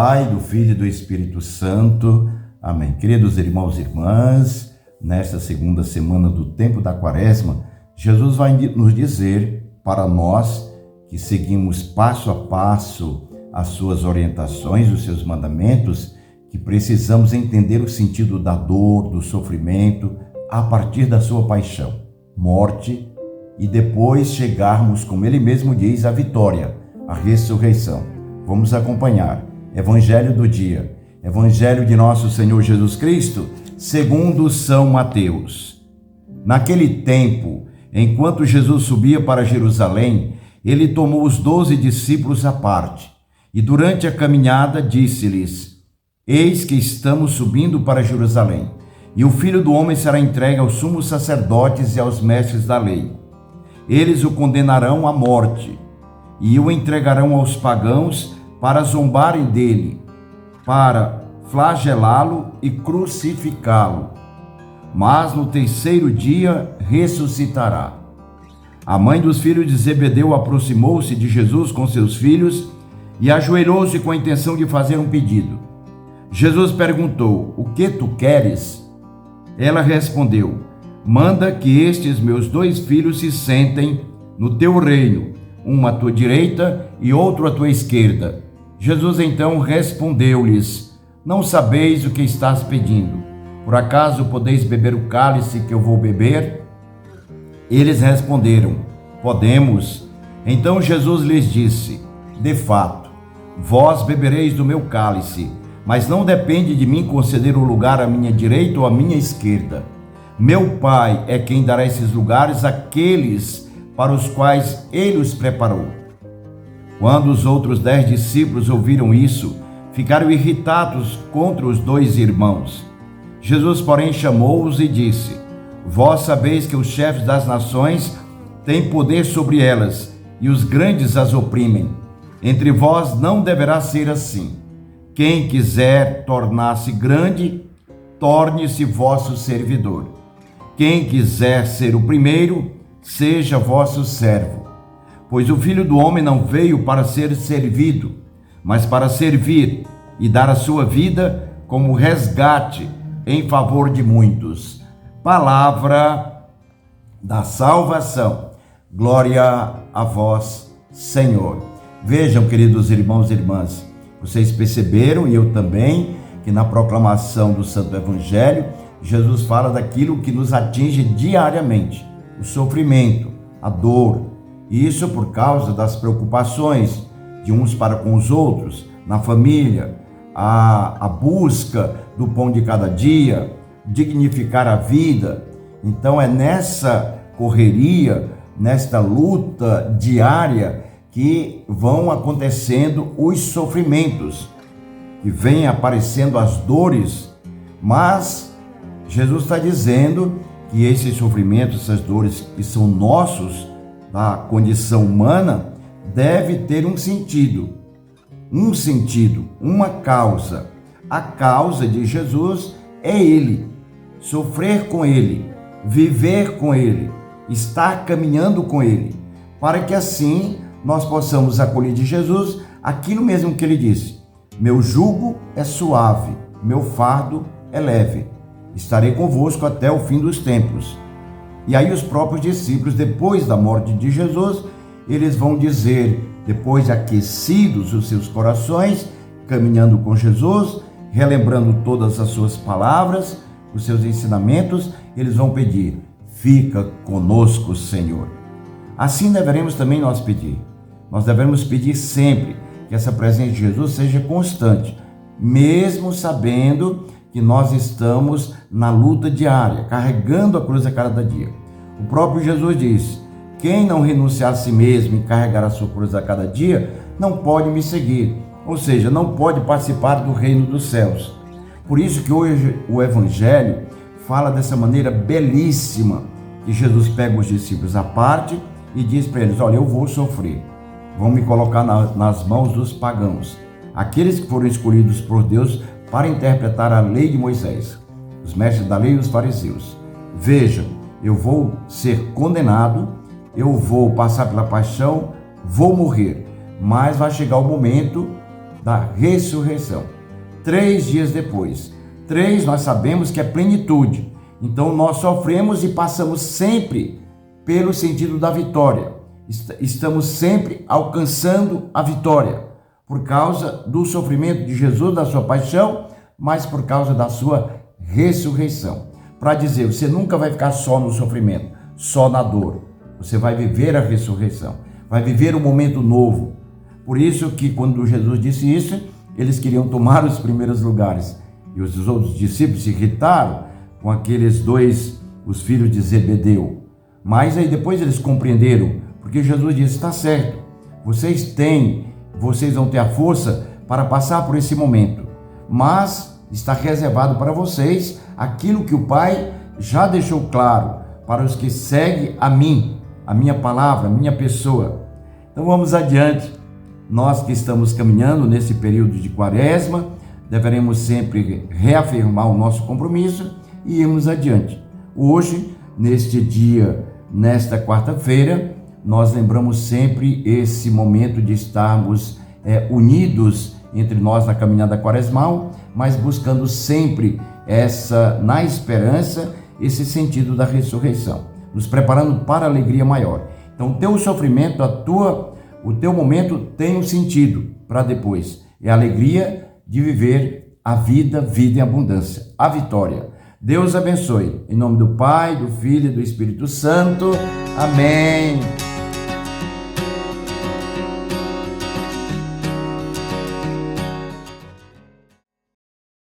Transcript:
Pai, do Filho e do Espírito Santo. Amém. Queridos irmãos e irmãs, nesta segunda semana do tempo da Quaresma, Jesus vai nos dizer para nós que seguimos passo a passo as suas orientações, os seus mandamentos, que precisamos entender o sentido da dor, do sofrimento, a partir da sua paixão, morte, e depois chegarmos, como ele mesmo diz, à vitória, à ressurreição. Vamos acompanhar. Evangelho do dia. Evangelho de nosso Senhor Jesus Cristo, segundo São Mateus. Naquele tempo, enquanto Jesus subia para Jerusalém, ele tomou os 12 discípulos à parte e durante a caminhada disse-lhes: Eis que estamos subindo para Jerusalém, e o Filho do Homem será entregue aos sumos sacerdotes e aos mestres da lei. Eles o condenarão à morte e o entregarão aos pagãos para zombarem dele, para flagelá-lo e crucificá-lo. Mas no terceiro dia ressuscitará. A mãe dos filhos de Zebedeu aproximou-se de Jesus com seus filhos e ajoelhou-se com a intenção de fazer um pedido. Jesus perguntou: O que tu queres? Ela respondeu: Manda que estes meus 2 filhos se sentem no teu reino, um à tua direita e outro à tua esquerda. Jesus então respondeu-lhes: Não sabeis o que estás pedindo. Por acaso podeis beber o cálice que eu vou beber? Eles responderam: Podemos. Então Jesus lhes disse: De fato, vós bebereis do meu cálice, mas não depende de mim conceder o lugar à minha direita ou à minha esquerda. Meu Pai é quem dará esses lugares àqueles para os quais ele os preparou. Quando os outros 10 discípulos ouviram isso, ficaram irritados contra os 2 irmãos. Jesus, porém, chamou-os e disse: Vós sabeis que os chefes das nações têm poder sobre elas, e os grandes as oprimem. Entre vós não deverá ser assim. Quem quiser tornar-se grande, torne-se vosso servidor. Quem quiser ser o primeiro, seja vosso servo. Pois o Filho do Homem não veio para ser servido, mas para servir e dar a sua vida como resgate em favor de muitos. Palavra da salvação. Glória a vós, Senhor. Vejam, queridos irmãos e irmãs, vocês perceberam, e eu também, que na proclamação do Santo Evangelho, Jesus fala daquilo que nos atinge diariamente: o sofrimento, a dor. Isso por causa das preocupações de uns para com os outros, na família, a busca do pão de cada dia, dignificar a vida. Então é nessa correria, nesta luta diária, que vão acontecendo os sofrimentos, que vêm aparecendo as dores, mas Jesus está dizendo que esses sofrimentos, essas dores que são nossos, da condição humana, deve ter um sentido, uma causa. A causa de Jesus é Ele, sofrer com Ele, viver com Ele, estar caminhando com Ele, para que assim nós possamos acolher de Jesus aquilo mesmo que Ele disse: Meu jugo é suave, meu fardo é leve, estarei convosco até o fim dos tempos. E aí os próprios discípulos, depois da morte de Jesus, eles vão dizer, depois de aquecidos os seus corações, caminhando com Jesus, relembrando todas as suas palavras, os seus ensinamentos, eles vão pedir: Fica conosco, Senhor. Assim deveremos também nós pedir. Nós devemos pedir sempre que essa presença de Jesus seja constante, mesmo sabendo que nós estamos na luta diária, carregando a cruz a cada dia. O próprio Jesus disse: Quem não renunciar a si mesmo e carregar a sua cruz a cada dia, não pode me seguir. Ou seja, não pode participar do reino dos céus. Por isso que hoje o Evangelho fala dessa maneira belíssima, que Jesus pega os discípulos à parte e diz para eles: Olha, eu vou sofrer. Vão me colocar nas mãos dos pagãos, aqueles que foram escolhidos por Deus para interpretar a lei de Moisés, os mestres da lei e os fariseus. Vejam, eu vou ser condenado, eu vou passar pela paixão, vou morrer, mas vai chegar o momento da ressurreição. 3 dias depois. 3 nós sabemos que é plenitude. Então nós sofremos e passamos sempre pelo sentido da vitória. Estamos sempre alcançando a vitória por causa do sofrimento de Jesus, da sua paixão, mas por causa da sua ressurreição. Para dizer, você nunca vai ficar só no sofrimento, só na dor. Você vai viver a ressurreição, vai viver um momento novo. Por isso que quando Jesus disse isso, eles queriam tomar os primeiros lugares. E os outros discípulos se irritaram com aqueles 2, os filhos de Zebedeu. Mas aí depois eles compreenderam, porque Jesus disse, está certo, vocês vão ter a força para passar por esse momento, mas está reservado para vocês aquilo que o Pai já deixou claro para os que seguem a mim, a minha palavra, a minha pessoa. Então vamos adiante. Nós que estamos caminhando nesse período de quaresma, deveremos sempre reafirmar o nosso compromisso e irmos adiante. Hoje, neste dia, nesta quarta-feira, nós lembramos sempre esse momento de estarmos unidos entre nós na caminhada quaresmal, mas buscando sempre na esperança, esse sentido da ressurreição, nos preparando para a alegria maior. Então, o teu sofrimento, o teu momento tem um sentido para depois. É a alegria de viver a vida em abundância, a vitória. Deus abençoe. Em nome do Pai, do Filho e do Espírito Santo. Amém.